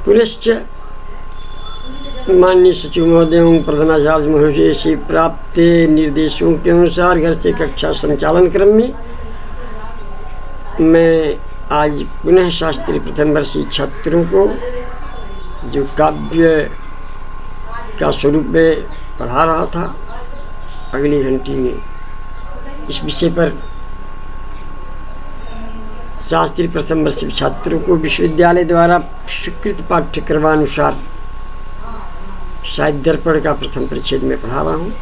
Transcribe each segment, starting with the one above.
पुनश्च माननीय सचिव महोदयों प्रधानाचार्य महोदय से प्राप्त निर्देशों के अनुसार घर से कक्षा संचालन क्रम में मैं आज पुनः शास्त्री प्रथम वर्षीय छात्रों को जो काव्य का स्वरूप में पढ़ा रहा था, अगली घंटी में इस विषय पर शास्त्री प्रथम वर्षीय छात्रों को विश्वविद्यालय द्वारा स्वीकृत पाठ्यक्रमानुसार साहित्य दर्पण का प्रथम परिच्छेद में पढ़ा रहा हूँ।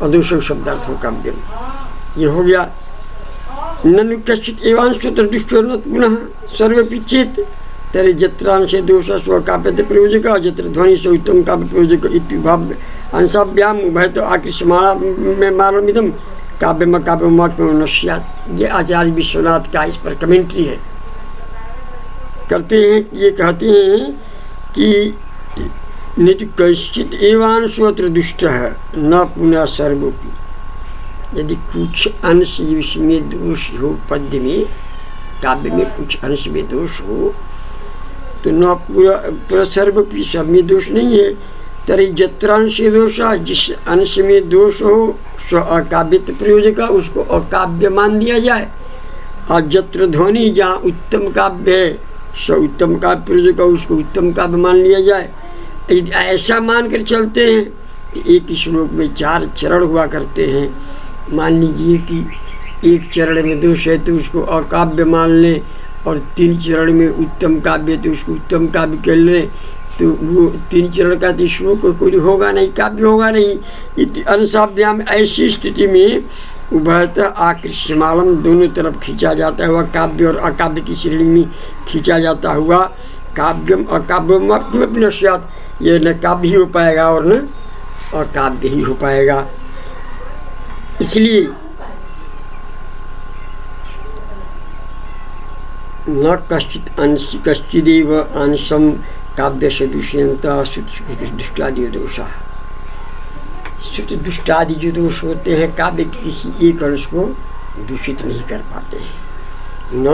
अदोषो शब्दार्थों काव्यम ये हो गया। ननु कश्चित् एवांशोऽत्र दुष्टो न पुनः सर्वपि चेत् तर्हि यत्रांशे दोषः स्वकाव्यते प्रयोजकः यत्र ध्वनि से उत्तम काव्य प्रयोजक इत्युभाव्य अंशाभ्याम उभयतो आकृष्यमाणमिदं काव्यम काव्यमवाक्यं न स्यात्। ये आचार्य विश्वनाथ का इस पर कमेंट्री है। करते हैं, ये कहते हैं कि नित्य कश्चित् एवांशोऽत्र दुष्टः न पुनः सर्वोपि। यदि कुछ अंश इसमें दोष हो, पद्य में काव्य में कुछ अंश में दोष हो तो न पूरा सर्वोपि सब में दोष नहीं है। तरी यत्रांशे दोषः, जिस अंश में दोष हो सो अकाव्यत प्रयोजक उसको अकाव्य मान दिया जाए। और यत्र ध्वनि जहाँ उत्तम काव्य है सो उत्तम काव्य प्रयोजक उसको उत्तम काव्य मान लिया जाए। ऐसा मानकर चलते हैं कि एक श्लोक में 4 चरण हुआ करते हैं। मान लीजिए कि एक चरण में दोष है तो उसको अकाव्य मान लें और 3 चरण में उत्तम काव्य तो उसको उत्तम काव्य कर लें, तो वो 3 चरण का तो श्लोक कोई होगा नहीं, काव्य होगा नहीं। अंशाभ्याम ऐसी स्थिति में उभयतः आकृष्यमाणम दोनों तरफ खींचा जाता हुआ काव्य और अकाव्य की श्रेणी में खींचा जाता हुआ काव्यम अकाव्यम किमपि न स्यात्। ये न काव्य ही हो पाएगा और न अकाव्य ही हो पाएगा। इसलिए न कश्चित् अंश कश्चिदेव अंशम काव्य से दुष्यंतः दुष्टादि दोषः। श्रुति दुष्टादि जो दोष होते हैं काव्य के किसी एक अंश को दूषित नहीं कर पाते हैं। न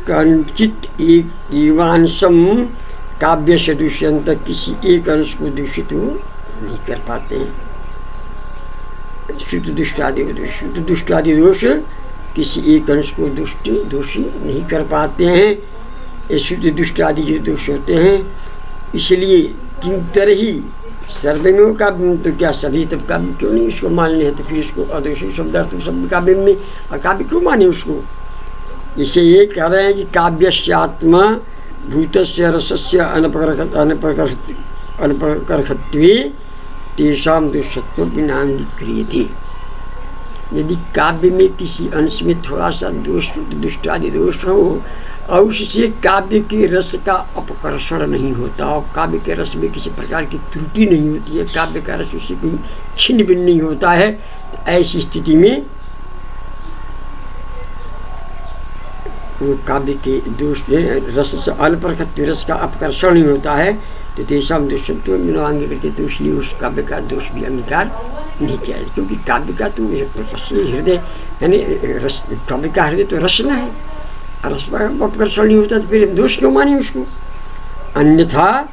कश्चित् एवांशम काव्य से दुष्यंत, किसी एक अंश को दूषित हो नहीं कर पाते हैं। शुद्ध दुष्टादि दोष किसी एक अंश को दोषी नहीं कर पाते हैं। ये शुद्ध दुष्टादि जो दोष होते हैं, इसलिए किंतर ही सर्वमेव काव्य, तो क्या सभी तब काव्य क्यों नहीं उसको मान लें, तो फिर उसको अदोषी शब्दार्थ शब्द काव्य में अकाव्य क्यों माने उसको। इसे ये कह रहे हैं कि काव्यस्य आत्मा भूतस्य रसस्य अनपकर्षत्वे तेषां दोषत्व विनांगीक्रियते। यदि काव्य में किसी अंश में थोड़ा सा दोष दुष्टादि दोष हो और उससे काव्य के रस का अपकर्षण नहीं होता और काव्य के रस में किसी प्रकार की त्रुटि नहीं होती है, काव्य का रस उससे कोई छिन्न भिन्न नहीं होता है, तो ऐसी स्थिति में काव्य के दोष रस से अल्परखत्व रस का अपकर्षण नहीं होता है, तो तेषां दोषत्व विनांगी करते, तो इसलिए उस काव्य का दोष भी अंगीकार नहीं किया है। क्योंकि काव्य का तो हृदय यानी रस, काव्य का हृदय तो रसना है, रस का अपकर्षण नहीं होता तो फिर दोष क्यों माने उसको। अन्यथा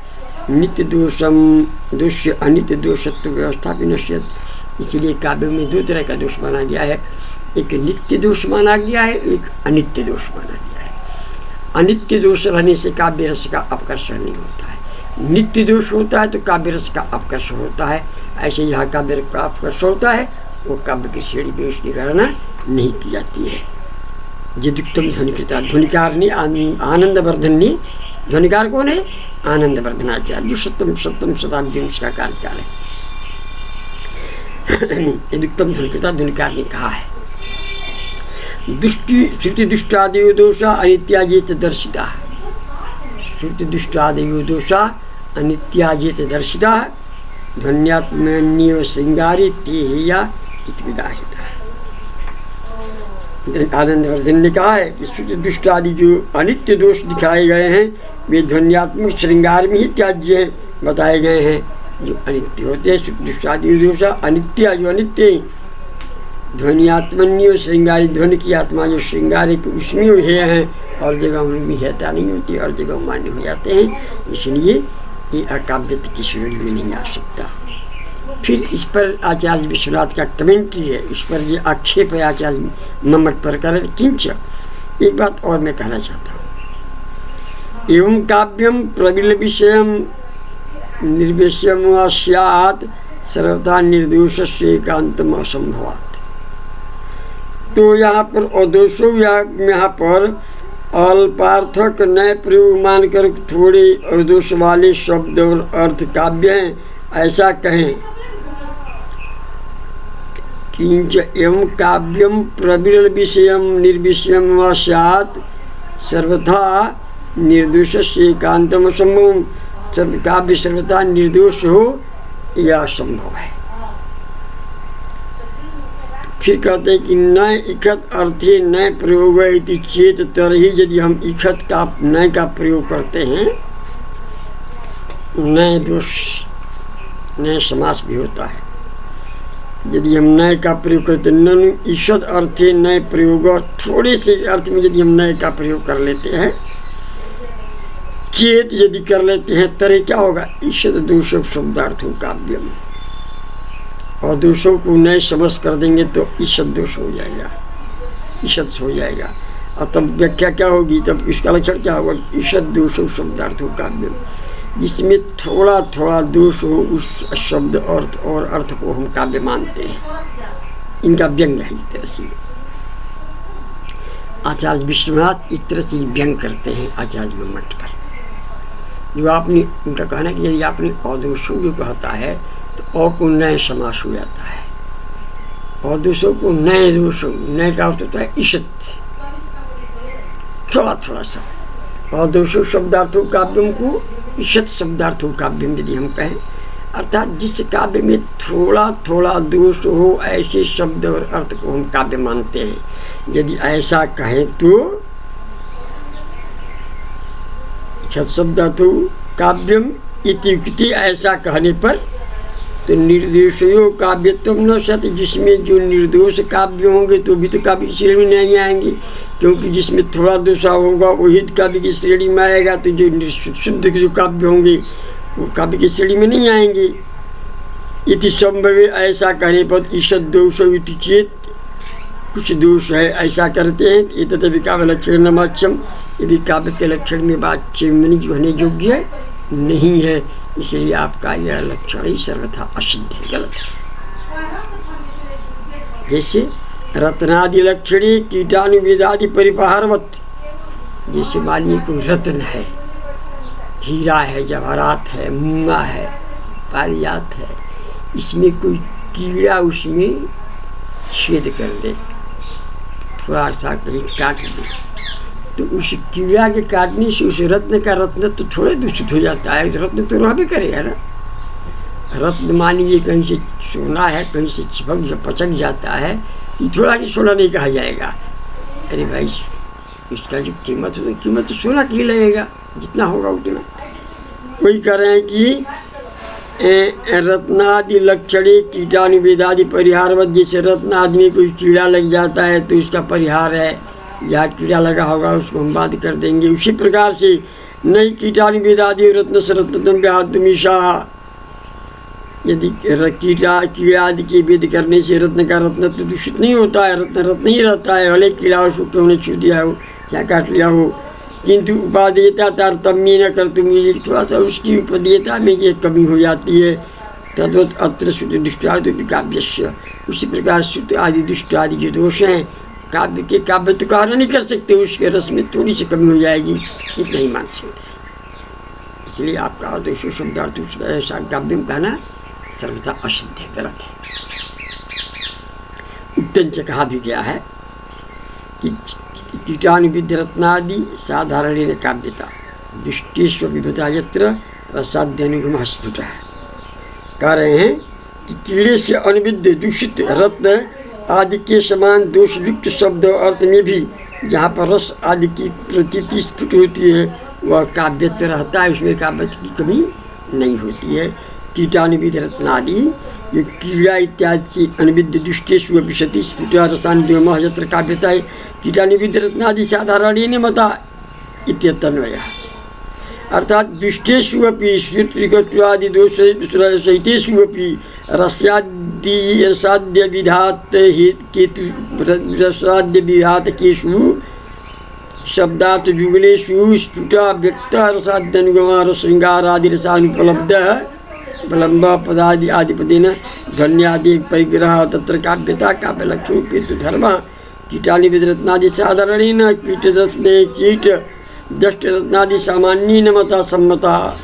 नित्य दोषम दोष्य अनित्य दोषत्व व्यवस्था भी नश्यत। इसीलिए काव्य में 2 तरह का दोष माना गया है, एक नित्य दोष माना गया है, एक अनित्य दोष माना गया है। अनित्य दोष रहने से काव्य रस का अपकर्षण नहीं होता है, नित्य दोष होता है तो काव्य रस का अपकर्षण होता है। ऐसे यहाँ काव्य रस का अपकर्षण होता है वो काव्य की श्रेणी में उसकी गणना नहीं की जाती है। यदुक्तम ध्वनिकृता, ध्वनिकार ने आनंदवर्धन ने, ध्वनिकार कौन है? आनंदवर्धनाचार्य, जो सप्तम शताब्दी में उसका कार्यकाल है। यदुक्तम ध्वनिकृता ध्वनिकार ने कहा है श्रुति दुष्टादयो दोषा अनित्याजेत दर्शिता। श्रुति दुष्टादयो दोषा अनित्याजेत दर्शिता ध्वन्यात्मन्येव श्रृंगारे तेया इत्विदाहिता। आनंदवर्धन ने कहा है कि श्रुति दुष्टादि जो अनित्य दोष दिखाए गए हैं वे ध्वन्यात्मक श्रृंगार में ही त्याज्य बताए गए हैं, जो अनित्य होते हैं। श्रुति दुष्टादि दोष अनित्य, जो अनित्य ध्वनियात्मन्य श्रृंगारी, ध्वनि की आत्मा जो श्रृंगार उसमें हुए हैं और जगह उनमें विहेता नहीं होती, और जगह मान्य हो जाते हैं, इसलिए ये अकाव्यत की श्रेणी में नहीं आ सकता। फिर इस पर आचार्य विश्वनाथ का कमेंट्री है, इस पर ये आक्षेप है आचार्य मम्मट पर कर। किंच एक बात और मैं कहना चाहता हूँ, एवं काव्यम प्रबल विषयम निर्विषयम वा स्यात् सर्वथा निर्दोष से एकांतम असंभवात्। तो यहाँ पर अदोषो यहाँ पर अल्पार्थक नए प्रयोग मानकर थोड़े अदोष वाले शब्द और अर्थ काव्य हैं, ऐसा कहें। किंच एवं काव्यम प्रबल विषयम निर्विषयम वा स्यात् सर्वथा निर्दोष से एकांतम असंभव। काव्य सर्वथा निर्दोष हो यह असंभव है। फिर कहते हैं कि नए इखत अर्थे नए प्रयोग इति चेत तरही, यदि हम इखत का नए का प्रयोग करते हैं, नए दोष नए समास भी होता है, यदि हम नए का प्रयोग करते हैं, ननु ईषद अर्थे नए प्रयोग, थोड़े से अर्थ में यदि हम नए का प्रयोग कर लेते हैं, चेत यदि कर लेते हैं, तरह क्या होगा, ईषद दोषो शब्दार्थों काव्यम, और दोषों को नए समझ कर देंगे तो ईषद दोष हो जाएगा, ईषद हो जाएगा। और तब व्याख्या क्या होगी, तब इसका लक्षण क्या होगा, ईषद दोषो शब्दार्थों काव्यम, जिसमें थोड़ा थोड़ा दोष हो उस शब्द अर्थ और अर्थ को हम काव्य मानते हैं। इनका व्यंग है एक तरह से। आचार्य विश्वनाथ एक तरह से व्यंग करते हैं आचार्य मम्मट पर। जो आपने उनका कहना है कि यदि आपने अदोषों जो कहता है तो अ को नए समास हो जाता है, अदोषों को नए दोषों, नए का अर्थ होता है ईषद, थोड़ा थोड़ा सा। अदोषों शब्दार्थों काव्यम को ईषद शब्दार्थों काव्यम यदि हम कहें, अर्थात जिस काव्य में थोड़ा थोड़ा दोष हो ऐसे शब्द और अर्थ को हम काव्य मानते हैं। यदि ऐसा कहें तो शब्दार्थों काव्यम इत्युक्ति, ऐसा कहने पर तो निर्दोषयो काव्यत्वम न सत, जिसमें जो निर्दोष काव्य होंगे तो भी तो काव्य की श्रेणी में नहीं आएंगे, क्योंकि जिसमें थोड़ा दोषा होगा वही काव्य की श्रेणी में आएगा। तो जो शुद्ध जो काव्य होंगे वो काव्य की श्रेणी में नहीं आएंगे। इति संभवे, ऐसा कहने पर ईषद दोष इति चेत, कुछ दोष है ऐसा करते हैं। ये तथापि काव्य लक्षण नमाच्यम, यदि काव्य के लक्षण में बात चेमनी होने योग्य नहीं है, इसलिए आपका यह लक्षण ही सर्वथा असिद्ध है, गलत है। जैसे रत्नादि लक्षणी कीटाणुवेदादि परिपहारवत, जैसे मानिए कोई रत्न है, हीरा है, जवाहरात है, मूंगा है, पारिजात है, इसमें कोई कीड़ा उसमें छेद कर दे, थोड़ा सा कहीं काट दे, तो उस कीड़ा के काटने से उस रत्न का रत्न तो थोड़े दूषित हो जाता है, रत्न तो रह भी करेगा ना। रत्न मानिए कहीं से सोना है, कहीं से चिपक पचक जाता है, ये थोड़ा कि सोना नहीं कहा जाएगा। अरे भाई इसका जो कीमत हो, कीमत तो सोना की लगेगा, जितना होगा उतना। वही कह रहे हैं कि रत्नादि लक्षणी कीटाणुवेदादि परिहारवत, जैसे रत्न आदि में कोई कीड़ा लग जाता है तो उसका परिहार है, जहाँ कीड़ा लगा होगा उसको हम बात कर देंगे। उसी प्रकार से नई कीटाणुवेदादि रत्न से रत्नतम व्याहतमीशा, यदि कीड़ा आदि के वेद करने से रत्न का रत्न तो दूषित नहीं होता है, रत्न रत्न ही रहता है, भले कीड़ा उसको क्यों ने छू दिया हो, क्या काट लिया हो। किंतु उपादेयता तारतम्य न कर तुम, थोड़ा सा उसकी उपदेयता में ये कमी हो जाती है। तद्वत अत्र श्रुति दुष्टादि काव्यस्य, उसी प्रकार श्रुति आदि दुष्ट आदि जो दोष हैं काव्य के, काव्य तो कार्य नहीं कर सकते, उसके रस में थोड़ी सी कमी हो जाएगी, इतना ही मान सकते हैं। इसलिए आपका दोषो शब्दार्थ ऐसा काव्य में कहना सर्वथा असिद्ध है, गलत है। उत्तंच कहा भी गया है कि कीटाणुविद्य रत्नादि साधारण काव्यता दृष्टिस्व विभता यत्र रसाद्यनुगम स्फुट है। कह रहे हैं कि कीड़े से अनविद्य दूषित रत्न आदि के समान दोषयुक्त शब्द अर्थ में भी जहाँ पर रस आदि की प्रतीति स्फुट होती है वह काव्यत्व रहता है, उसमें काव्यत्व की कमी नहीं होती है। कीटाणुविद्य रत्नादि ये कीड़ा इत्यादि से अनविद्य दृष्टिस्व विशति स्फुट रसान्योम यत्र काव्यता है। कीटाणुविद्य रत्नादि साधारण मता इत्यतन्वयः। अर्थात दुष्टेषु अपि श्रुतिकत्वादि दोषसहितेषु अपि रसाद्य विधातकेषु शब्दार्थ युगलेषु स्फुटा व्यक्त रसाद्यनुगमा रसृंगारादि रसानुपलब्धः विलंब पदादि आदिपदेन ध्वन्यादि परिग्रह तत्र काव्यता काव्यलक्षणोपेतु धर्म कीटानि विदरत्नादि साधारणेन कीटदस्ने कीट दष्टरत्नादि सामान्येन मता सम्मता।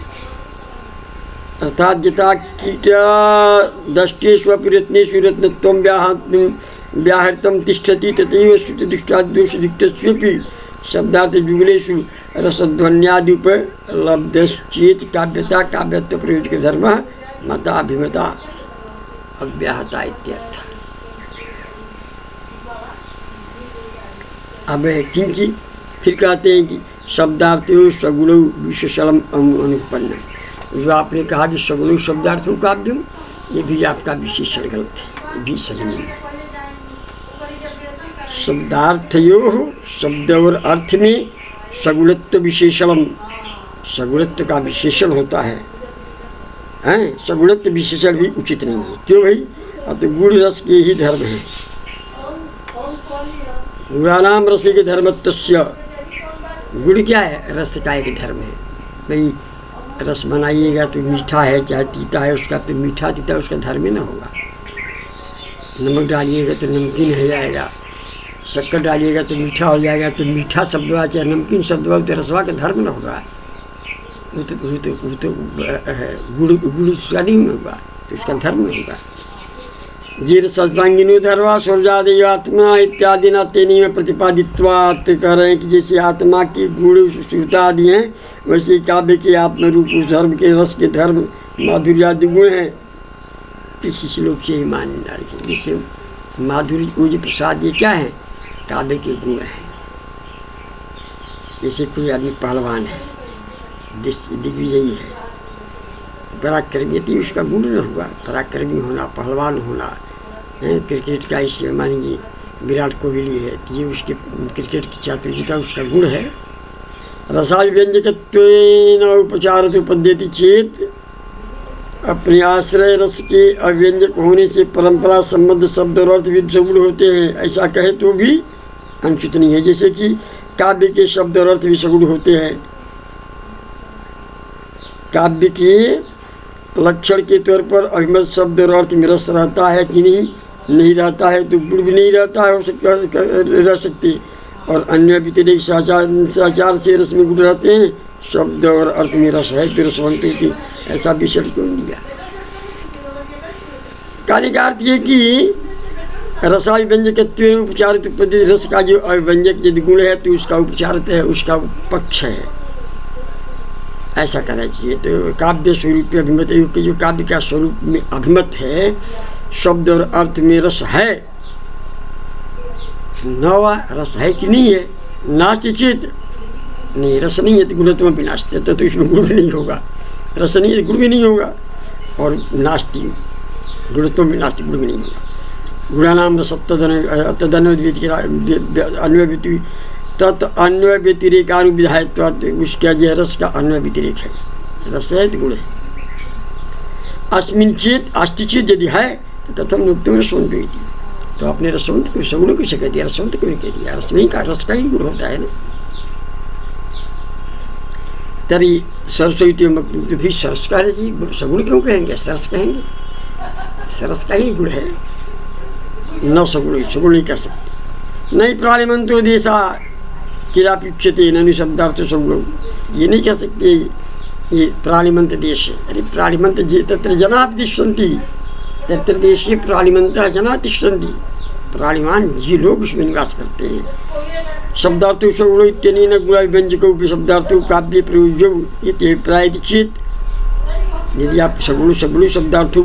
अर्थात यथा कीट दष्टेषु अपि रत्नेषु रत्नत्वं व्याहृतं तिष्ठति तथैव श्रुतिदुष्टादिदोषयुक्तस्यपि शब्दार्थ युगलेषु रसध्वन्याद्युपलब्धश्चेत् काव्यता काव्यत्व प्रयोजक धर्म मताभिमता अव्याहता इत्यर्थ। अब किंचित फिर कहते हैं कि शब्दार्थो सगुण विशेषणम अनुपन्न। जो आपने कहा कि सगुण शब्दार्थों काव्यम, ये भी आपका विशेषण गलत है, ये भी सही नहीं है। शब्दार्थयो शब्द और अर्थ में सगुणत्व विशेषणम, सगुणत्व का विशेषण होता है, सगुणत्व विशेषण भी उचित नहीं है। क्यों भाई? तो गुण रस के ही धर्म है। गुणानाम रस के धर्मत्वस्य, गुड़ क्या है? रस का एक धर्म है। भाई रस बनाइएगा तो मीठा है, चाहे तीता है उसका तो मीठा तीता उसका धर्म ही ना होगा। नमक डालिएगा तो नमकीन हो जाएगा, शक्कर डालिएगा तो मीठा हो जाएगा। तो मीठा शब्द हुआ चाहे नमकीन शब्द हुआ तो रसवा का धर्म न होगा, वो तो गुड़ उसका नहीं होगा, तो उसका धर्म नहीं होगा। जीर सत्संगिनो धर्मा स्वर्जादि आत्मा इत्यादि न तेनी में प्रतिपादित्वात् कह रहे हैं कि जैसे आत्मा के गुण श्रुता आदि हैं, वैसे काव्य के आत्म रूप उस धर्म के रस के धर्म माधुर्यादि गुण हैं। इसी श्लोक से ही मानना रखें। जैसे माधुर्य पूज्य प्रसाद ये क्या है? काव्य के गुण हैं। जैसे कोई आदमी पहलवान है, दिग्विजयी है, पराक्रमी, तो उसका गुण न होगा। पराक्रमी होना, पहलवान होना, क्रिकेट का इसे मान लीजिए विराट कोहली है, तो ये उसके क्रिकेट की चातुर्यता उसका गुण है। रसाल व्यंजकत्वेन उपचार उपद्यति चेत, अपने आश्रय रस के अव्यंजक होने से परंपरा संबद्ध शब्द और अर्थ भी सगुण होते हैं, ऐसा कहे तो भी अनुचित नहीं है। जैसे कि काव्य के शब्द और अर्थ भी सगुण होते हैं। काव्य के लक्षण के तौर पर अभिमत शब्द और अर्थ में रस रहता है कि नहीं रहता है, तो गुण भी नहीं रहता है, रह सकते। और अन्य व्यतिरिक्त साचार से रस में गुण रहते हैं, शब्द और अर्थ में रस है तो रसवंत होती, ऐसा विषय क्यों दिया? कार्य का अर्थ ये कि रसाय व्यंजकत्व उपचारित पद्धति, रस का जो अव्यंजक यदि गुण है तो उसका उपचारित है, उसका पक्ष है, ऐसा करना चाहिए। तो काव्य स्वरूप अभिमत युक्त जो काव्य का स्वरूप में अभिमत है, शब्द और अर्थ में रस है, नवा रस है कि नहीं है? नास्ति चेत, नहीं रस नहीं है तो गुणत्व भी नास्ते, तो इसमें गुण भी नहीं होगा। रस नहीं है गुण भी नहीं होगा, और नास्ति गुणत्व भी नास्ति, गुण भी नहीं होगा। गुणानाम अन्वय तत् अन्वय व्यतिरेकानुविधायत्व, उसका जो रस का अन्वय व्यतिरेक है, रस है तो गुण है। अस्मिन चेत अस्ति चेत यदि है तो तथम नुक्तम रसवंत हुई थी, तो आपने रसवंत को सगुण कैसे कह दिया? रसवंत क्यों नहीं कह दिया? रस नहीं का, रस का ही गुण होता है ना। तरी सरस्वती तो फिर सरस कहना चाहिए, सगुण क्यों कहेंगे? सरस कहेंगे, सरस का ही गुण है, न सगुण, सगुण नहीं कह सकते। नहीं प्राणिमंतो देशा किरापिक्षते ननु शब्दार्थ सगुण, ये नहीं कह सकते ये प्राणिमंत देश है। अरे प्राणिमंत तत्र जना तिष्ठन्ति, तत्र देशे प्राणिमंतः जना तिष्ठन्ति, प्राणिमान जी लोग उसमें निवास करते हैं। शब्दार्थो सगुण इत्यनेन गुणाव्यंजकौ शब्दार्थो काव्ये प्रयोज्यौ इति अभिप्रायति चेत, यदि आप सगुण सगुण शब्दार्थों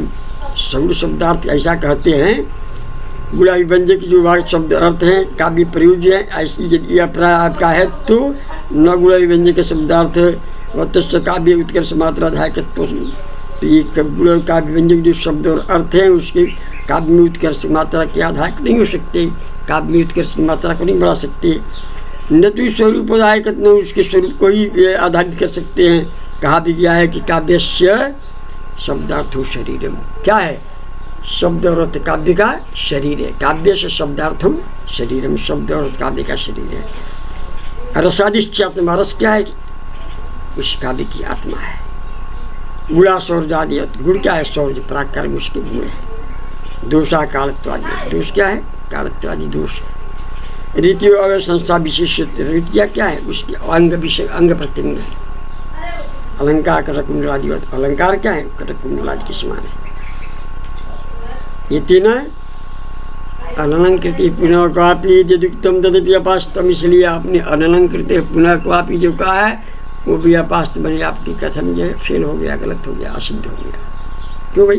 सगुण शब्दार्थ ऐसा कहते हैं, गुणाव्यंजक जो वाक्य शब्द अर्थ हैं काव्य प्रयोज्य है, ऐसी यदि अभिप्राय आपका है तो न गुणाव्यंजक शब्दार्थ वत्स्य काव्य उत्कर्ष मात्राधायकत्व, तो ये गुण काव्य व्यंजक जो शब्द और अर्थ हैं उसके काव्य में उत्कर्ष मात्रा के आधायक नहीं हो सकते, काव्य में उत्कर्ष की मात्रा को नहीं बढ़ा सकते। न तो स्वरूपदायक न उसके स्वरूप को ही आधारित कर सकते हैं। कहा भी गया है कि काव्यस्य शब्दार्थो शरीरम। क्या है? शब्द और अर्थ काव्य का शरीर है। काव्य से शब्दार्थम शरीरम, शब्द और अर्थ काव्य का शरीर है। रसादिश्चात्मा, रस क्या है? उस काव्य की आत्मा है। गुणा सौर्जादि, गुण क्या है? सौर्ज पराक्रम उसके गुण है। दोषा कालत्वादि, दोष क्या है? कालत्वादि दोष है। रीतियों अवय संस्था विशेष, रीतियाँ क्या है? उसके अंग विषय, अंग प्रत्यंग है। अलंकार कटक कुंडलादि, अलंकार क्या है? कटक कुंडलादि के समान है। ये तीन अनलंकृति पुनः क्वापि यदुक्तम तदपि अपास्तम, इसलिए आपने अनलंकृत पुनः क्वापि जो कहा है वो भी अपास्त बने। आपकी कथन जो है फेल हो गया, गलत हो गया, असिद्ध हो गया। क्यों भाई?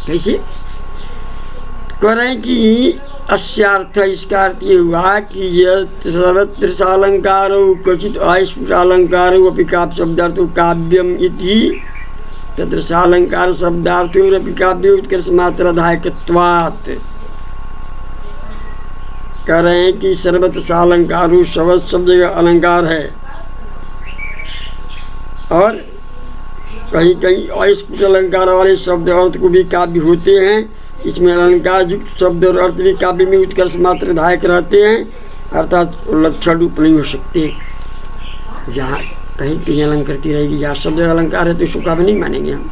कैसे कह रहे हैं कि अस्यार्थ, इसका अर्थ ये हुआ कि यह सर्वत्र सालंकारो क्वचित अस्फुटालंकारो अपि काव्य शब्दार्थो काव्यम इति तत्र सालंकार शब्दार्थोरपि काव्य उत्कर्ष मात्राधायकत्वात्। कह रहे हैं कि सर्वत्र सालंकारो सब जगह अलंकार है, और कहीं कहीं अस्फुट अलंकार वाले शब्द अर्थ को भी काव्य होते हैं। इसमें अलंकार युक्त शब्द और अर्थ भी काव्य में उत्कर्ष मात्राधायक रहते हैं, अर्थात लक्षण रूप नहीं हो सकते। जहाँ कहीं कहीं अलंकृति रहेगी, जहाँ शब्द अलंकार है तो उसको काव्य नहीं मानेंगे हम।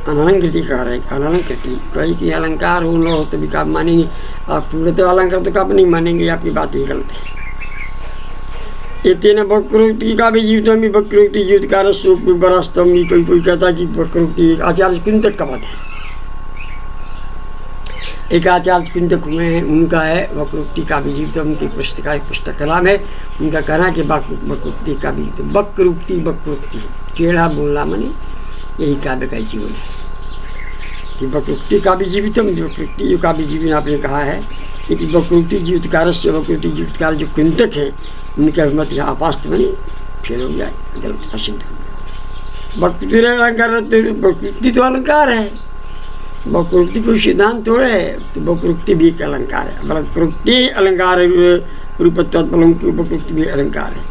अनलंकृति कह रहे हैं, अनलंकृति कहीं कहीं अलंकार हो न हो तो भी काव्य मानेंगे। आप पूर्णतः अलंकार तो काव्य नहीं मानेंगे, आपकी बात ही गलत है। इतने वक्रोक्ति का भी जीवित में वक्रोक्ति जीवितकार स्वरास्तव में कोई कहता कि वक्रोक्ति आचार्य कुंतक का बात है। एक आचार्य कुंतक हुए हैं, उनका है वक्रोक्ति का भी जीवित, उनकी पुस्तक कलाम है। उनका कहना है कि वक्रोक्ति का भी वक्रोक्ति टेढ़ा बोलना माने यही काव्य का जीवन है कि वक्रोक्ति का भी जीवितम, वक्रोक्ति जो काव्य जीवन आपने कहा है। कि वक्रोक्ति जीवितकार से वक्रोक्ति जीवितकार जो कुंतक है उनका मत यहाँ अपास्त बनी, फेल हो गया, गलत, असिद्ध हो गया। वक्रोक्ति अलंकार, वक्रोक्ति तो अलंकार है, वक्रोक्ति कोई सिद्धांत थोड़े है। तो वक्रोक्ति भी एक अलंकार है। वक्रोक्ति अलंकार रूपत्वात्मक, वक्रोक्ति भी अलंकार है।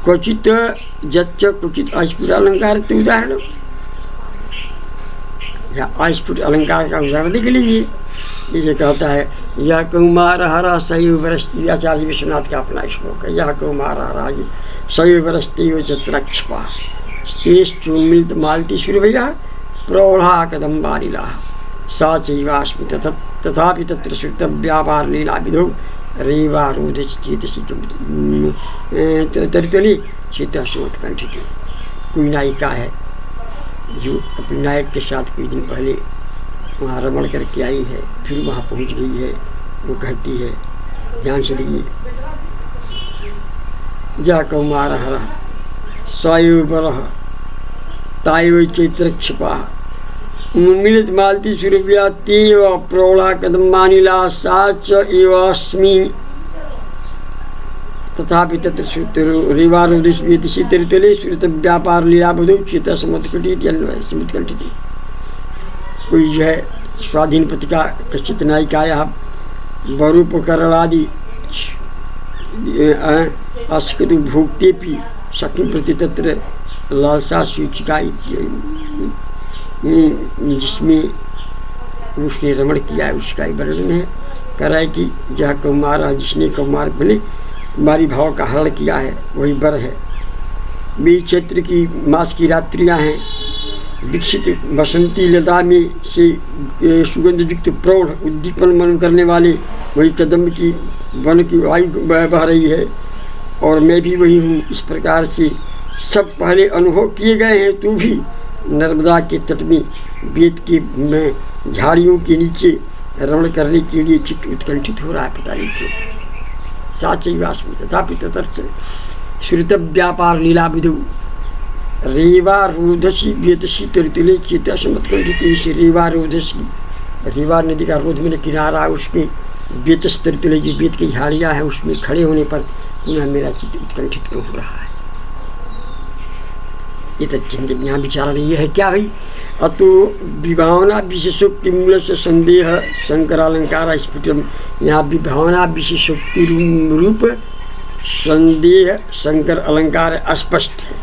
क्वचित जच्च क्वचित अस्फुट अलंकार तो उदाहरण, या अस्फुट अलंकार का उदाहरण देख लीजिए। जैसे कहता है यह कौमार हरा सैव बरस्ती, आचार्य विश्वनाथ का अपना श्लोक है। यह कौमार हरा सैव बरस्ती चत्रक्षपा स्तेश्चोन्मिलित मालती सूर्यभया प्रौढ़ा कदम्बानिला सा चैवास्मि तथापि तत्र श्रुत व्यापार लीला विधौ रेवारूढ़ चेतसी तरितली चेतसोत्कंठित। कोई नायिका है जो अपने नायक के साथ कुछ दिन पहले वहाँ रमण करके आई है, फिर वहाँ पहुँच गई है। वो कहती है, ध्यान से देखिए, जा कौमार हरा सायु बरह तायव चैत्रक्षपा मिलित मालती सुरभ्या तेव प्रौढ़ा कदम्बानिला सा च एवास्मि तथापि तत्र रेवारूढ़ शीतले श्रुत व्यापार लीला बुधो चेता समुत्कंठित। कोई जो है स्वाधीन पत्रिका कश्चित नायिकाया वरूप करलादि अस्कु भोक्तेपि सखी प्रति तत्र लालसा सूचिका, जिसमें उसने रमण किया है उसका ही वर्णन है। कह रहा है कि जहाँ कौमार, जिसने कौमार बने कुमारी भाव का हरण किया है वही वर है। बीच क्षेत्र की मास की रात्रियाँ हैं, विकसित बसंती लता में से सुगंध युक्त प्रौढ़ उद्दीपन मन करने वाले वही कदम की वन की वायु बह रही है, और मैं भी वही हूँ। इस प्रकार से सब पहले अनुभव किए गए हैं, तो भी नर्मदा के तट में वेद के में झाड़ियों के नीचे रमण करने के लिए चित्त उत्कंठित हो रहा है, पता नहीं क्यों। साचैवास्मि तथापि तत्र श्रुत व्यापार लीला विधौ रेवारूढ़ि वेतसी तरितले चेता समुत्कंठित। रेवारूढ़ि, रेवा नदी का रोध में किनारा, उसमें वेतस तरितले जो वेद की झाड़ियाँ हैं उसमें खड़े होने पर पुनः मेरा चित्त उत्कंठित क्यों हो रहा है। ये तो चिंतन यहाँ विचार नहीं है क्या भाई। अतो विभावना विशेषोक्ति मूल से संदेह शंकरालंकार स्फुटम। यहाँ विभावना विशेषोक्ति रूप संदेह शंकर अलंकार है, अस्पष्ट है।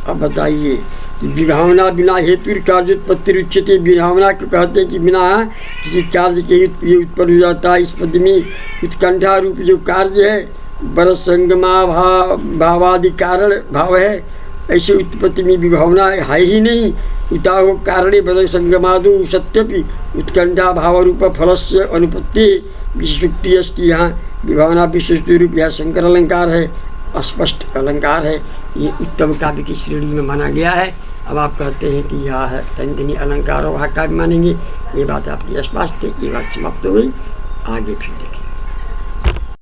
अब बताइए, विभावना बिना हेतु कार्य उत्पत्ति उच्यते, विभावना को कहते हैं कि बिना किसी कार्य के ये उत्पन्न हो जाता है। इस पद में उत्कंठा रूप जो कार्य है बर संगमा भावादि कारण भाव है, ऐसे उत्पत्ति में विभावना है ही नहीं। उता हो कारणे बद संगमादो सत्यपि उत्कंठा भाव रूप फल से अनुपत्ति विशुक्ति अस्ति। यहाँ विभावना विशिष्ट रूप यह शंकर अलंकार है, अस्पष्ट अलंकार है। ये उत्तम काव्य की श्रेणी में माना गया है। अब आप कहते हैं कि यह है तंकनी अलंकार और वहाँ काव्य मानेंगे, ये बात आपकी स्पष्ट है। ये बात समाप्त हो गई, आगे फिर देखें।